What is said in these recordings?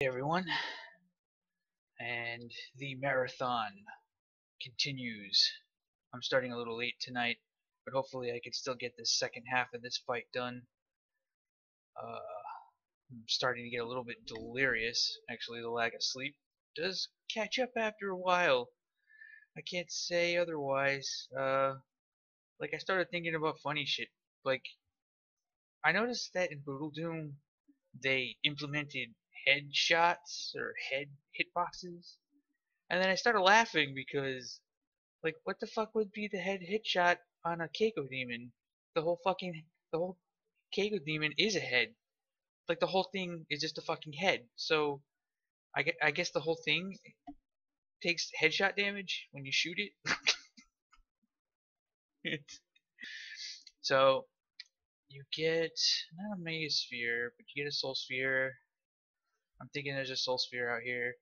Hey everyone, and the marathon continues. I'm starting a little late tonight, but hopefully I can still get this second half of this fight done. I'm starting to get a little bit delirious. Actually, the lack of sleep does catch up after a while. I can't say otherwise. Like I started thinking about funny shit. Like I noticed that in Brutal Doom they implemented headshots or head hitboxes. And then I started laughing because, like, what the fuck would be the head hit shot on a Keiko demon? The whole Keiko demon is a head. Like, the whole thing is just a fucking head. So, I guess the whole thing takes headshot damage when you shoot it. So, you get, not a Mega Sphere, but you get a Soul Sphere. I'm thinking there's a Soul Sphere out here.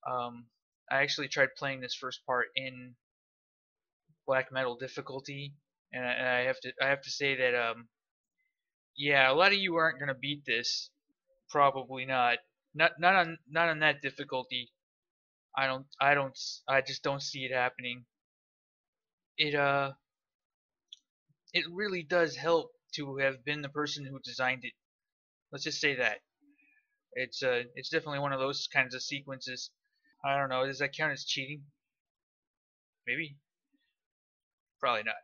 Um, I actually tried playing this first part in black metal difficulty, and I have to say that yeah, a lot of you aren't gonna beat this. Probably not. Not on that difficulty. I just don't see it happening. It it really does help to have been the person who designed it. Let's just say that. It's definitely one of those kinds of sequences. I don't know, does that count as cheating? Maybe. Probably not.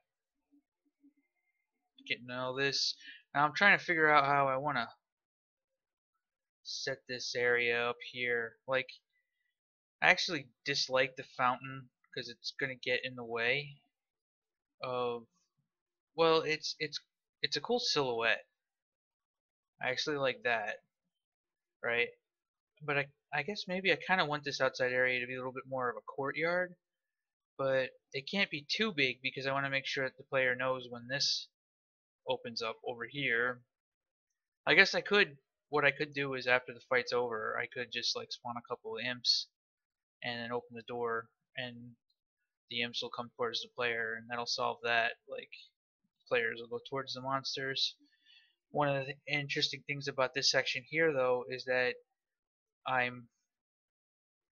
Getting all this. Now I'm trying to figure out how I wanna set this area up here. Like I actually dislike the fountain because it's gonna get in the way of, well, it's a cool silhouette. I actually like that, right? But I guess maybe I kind of want this outside area to be a little bit more of a courtyard, but it can't be too big because I want to make sure that the player knows when this opens up over here. I guess what I could do is after the fight's over, I could just like spawn a couple of imps and then open the door and the imps will come towards the player and that'll solve that. Like players will go towards the monsters. One of the interesting things about this section here, though, is that I'm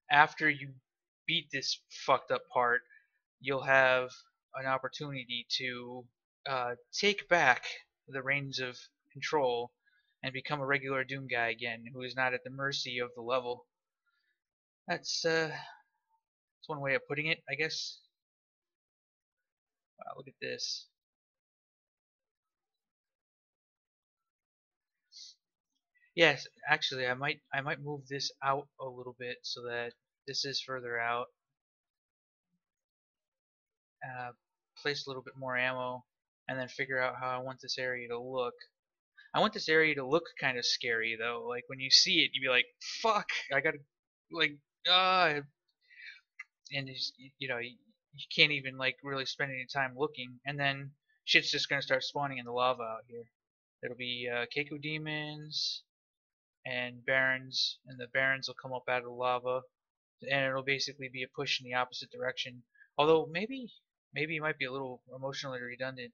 after you beat this fucked up part, you'll have an opportunity to take back the reins of control and become a regular Doom guy again, who is not at the mercy of the level. That's one way of putting it, I guess. Wow, look at this. Yes, actually, I might move this out a little bit so that this is further out. Uh, place a little bit more ammo, and then figure out how I want this area to look. I want this area to look kind of scary though. Like when you see it, you'd be like, "Fuck! I gotta like ah," and you know you can't even like really spend any time looking, and then shit's just gonna start spawning in the lava out here. There'll be Keiko demons and barons, and the barons will come up out of the lava, and it'll basically be a push in the opposite direction. Although maybe it might be a little emotionally redundant.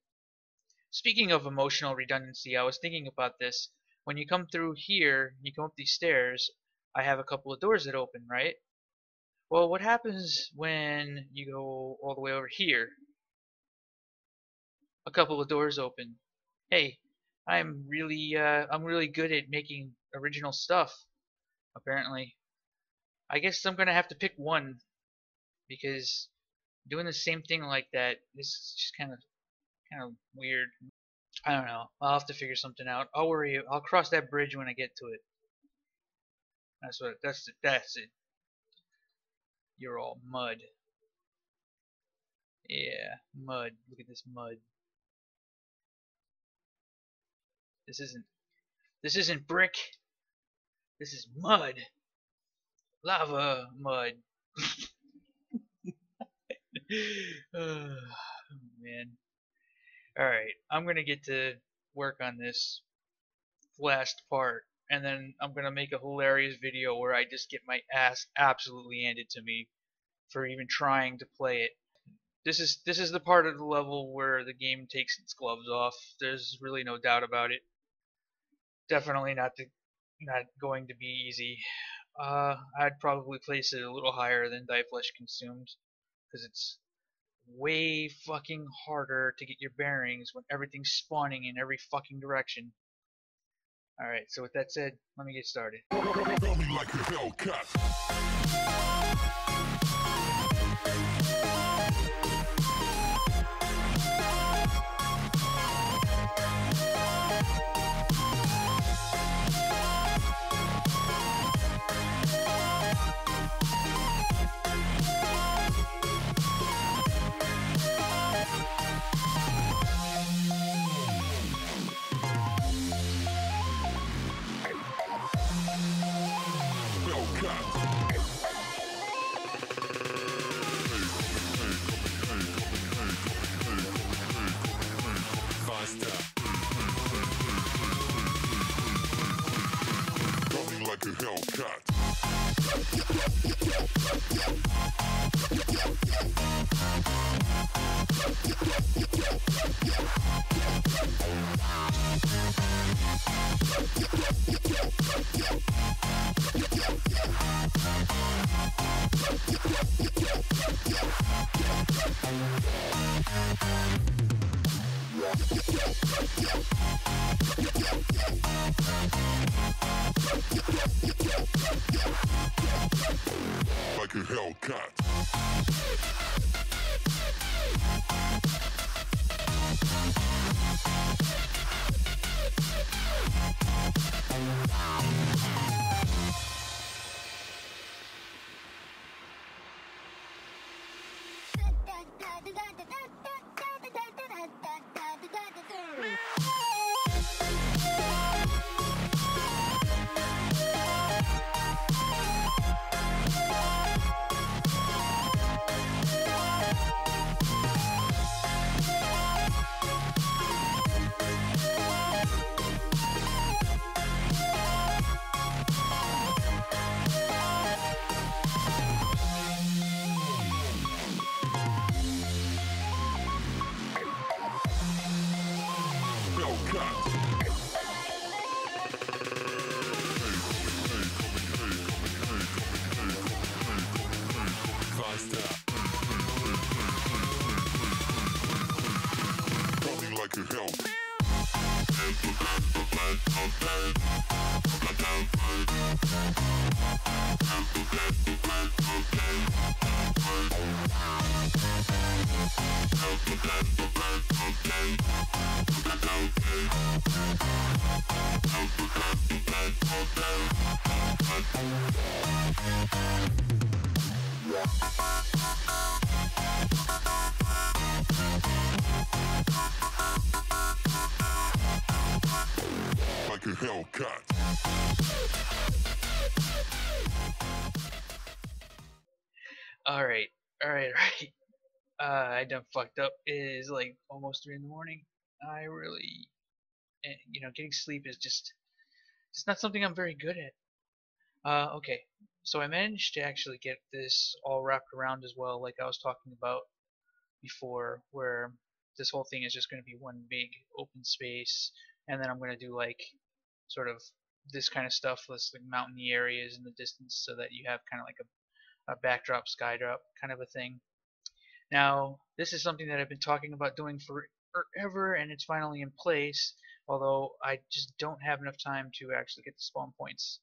Speaking of emotional redundancy, I was thinking about this. When you come through here, you come up these stairs, I have a couple of doors that open, right? Well, what happens when you go all the way over here? A couple of doors open. Hey, I'm really good at making original stuff, apparently. I guess I'm gonna have to pick one because doing the same thing like that is just kind of weird. I don't know. I'll have to figure something out. I'll worry. I'll cross that bridge when I get to it. That's it. You're all mud. Yeah, mud. Look at this mud. This isn't this isn't brick. This is mud. Lava mud. Oh, man. Alright, I'm gonna get to work on this last part, and then I'm gonna make a hilarious video where I just get my ass absolutely handed to me for even trying to play it. This is the part of the level where the game takes its gloves off. There's really no doubt about it. Definitely not going to be easy. I'd probably place it a little higher than Die Flesh Consumed, because it's way fucking harder to get your bearings when everything's spawning in every fucking direction. Alright, so with that said, let me get started. Tell me like a Hellcat. Like a Hellcat. Like a Hellcat. Like a hell. Like a Hellcat. Alright. I done fucked up. It is like almost 3 in the morning. I really, getting sleep is just, it's not something I'm very good at. Okay. So I managed to actually get this all wrapped around as well, like I was talking about before, where this whole thing is just going to be one big open space, and then I'm going to do like sort of this kind of stuff with like mountainy areas in the distance, so that you have kind of like a backdrop, sky drop kind of a thing. Now, this is something that I've been talking about doing forever, and it's finally in place, although I just don't have enough time to actually get the spawn points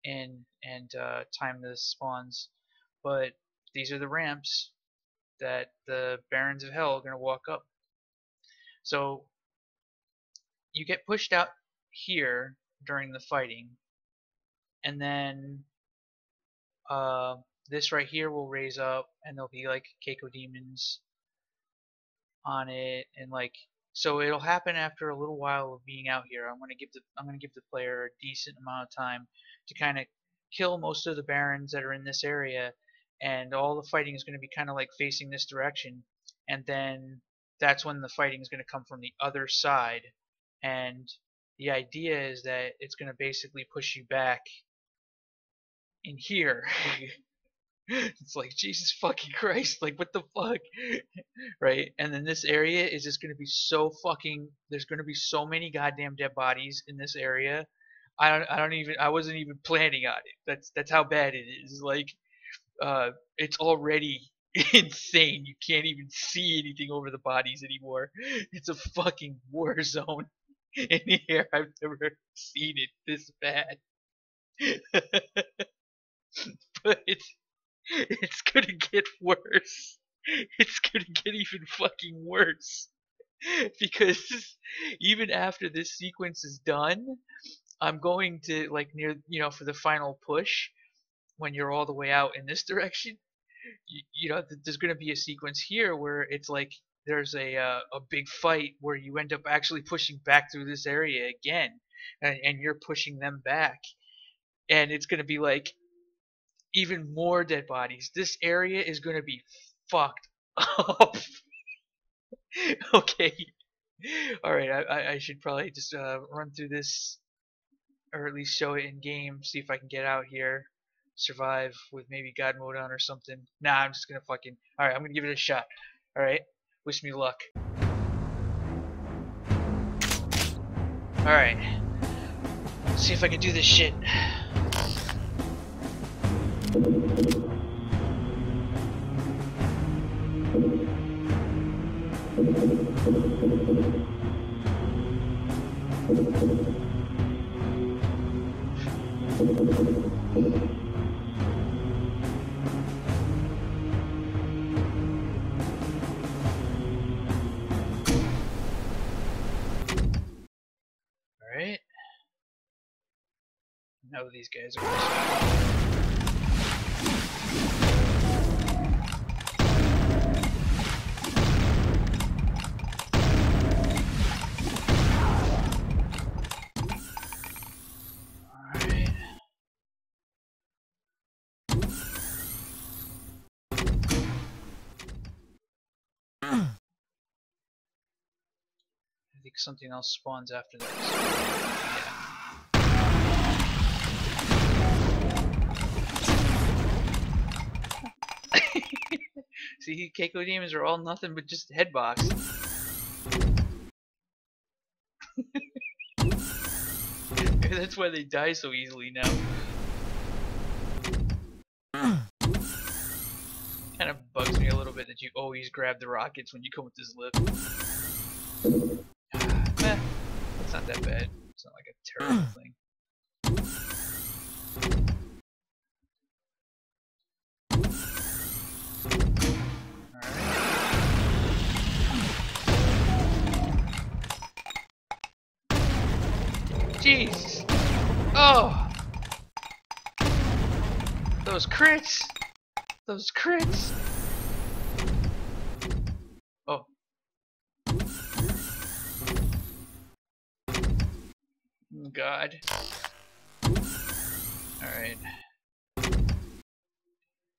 in and time the spawns. But these are the ramps that the Barons of Hell are going to walk up. So you get pushed out here during the fighting, and then this right here will raise up, and there'll be like Keiko demons on it, and like, so it'll happen after a little while of being out here. I'm gonna give the player a decent amount of time to kind of kill most of the barons that are in this area, and all the fighting is going to be kind of like facing this direction, and then that's when the fighting is going to come from the other side, and the idea is that it's going to basically push you back in here. It's like, Jesus fucking Christ, like what the fuck? Right? And then this area is just gonna be so fucking, there's gonna be so many goddamn dead bodies in this area. I wasn't even planning on it. That's how bad it is. Like, it's already insane. You can't even see anything over the bodies anymore. It's a fucking war zone in here. I've never seen it this bad. But it's gonna get worse. It's gonna get even fucking worse. Because even after this sequence is done, I'm going to, like, near, for the final push, when you're all the way out in this direction, there's going to be a sequence here where it's like there's a big fight where you end up actually pushing back through this area again, and you're pushing them back, and it's going to be like even more dead bodies. This area is going to be fucked up. Okay. All right, I should probably just run through this, or at least show it in game, see if I can get out here, survive with maybe God mode on or something. Nah, I'm just gonna fucking. Alright, I'm gonna give it a shot. Alright, wish me luck. Alright, see if I can do this shit. Alright. Now these guys are. I think something else spawns after that. Yeah. See, Keiko demons are all nothing but just headbox. Maybe that's why they die so easily now. Kind of bugs me a little bit that you always grab the rockets when you come with this lift. It's not that bad. It's not like a terrible thing. Alright. Jeez! Oh! Those crits! Those crits! Oh. God. Alright.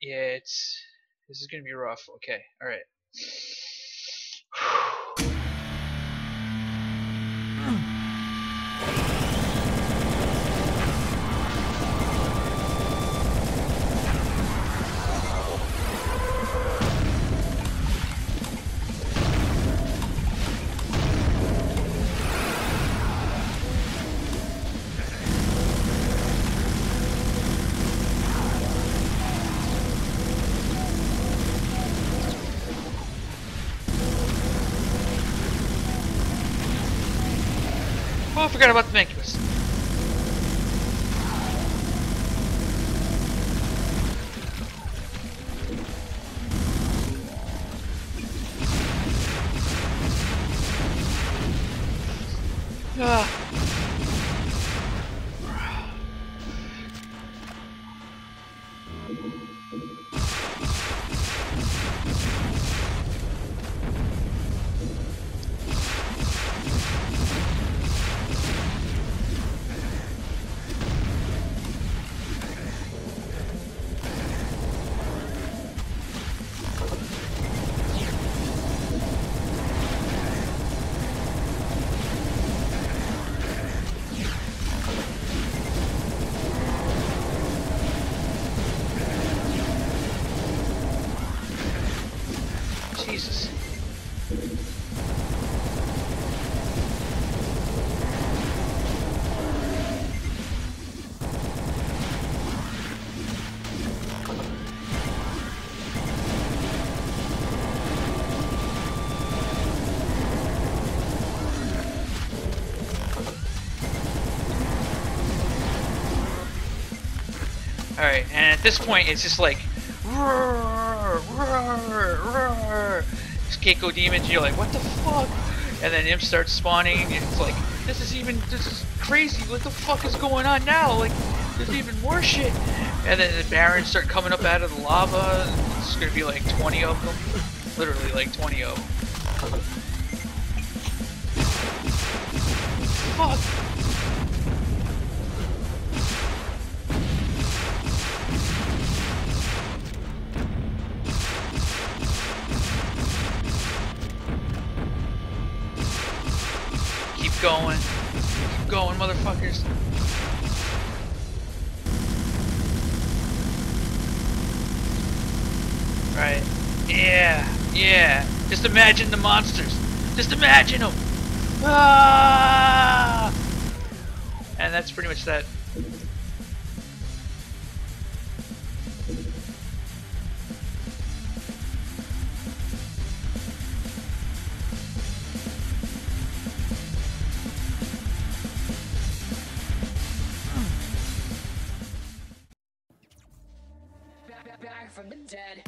Yeah, this is gonna be rough. Okay, alright. Oh, I forgot about the Mancubus. Ah. Alright, and at this point, it's just like, roar, roar, roar. Keiko demons, you're like, what the fuck? And then imp starts spawning, and it's like, this is crazy, what the fuck is going on now? Like, there's even more shit. And then the barons start coming up out of the lava, it's gonna be like 20 of them. Literally like 20 of them. Fuck! Keep going, motherfuckers. Right. Yeah. Just imagine the monsters. Just imagine them. Ah! And that's pretty much that. Back from the dead.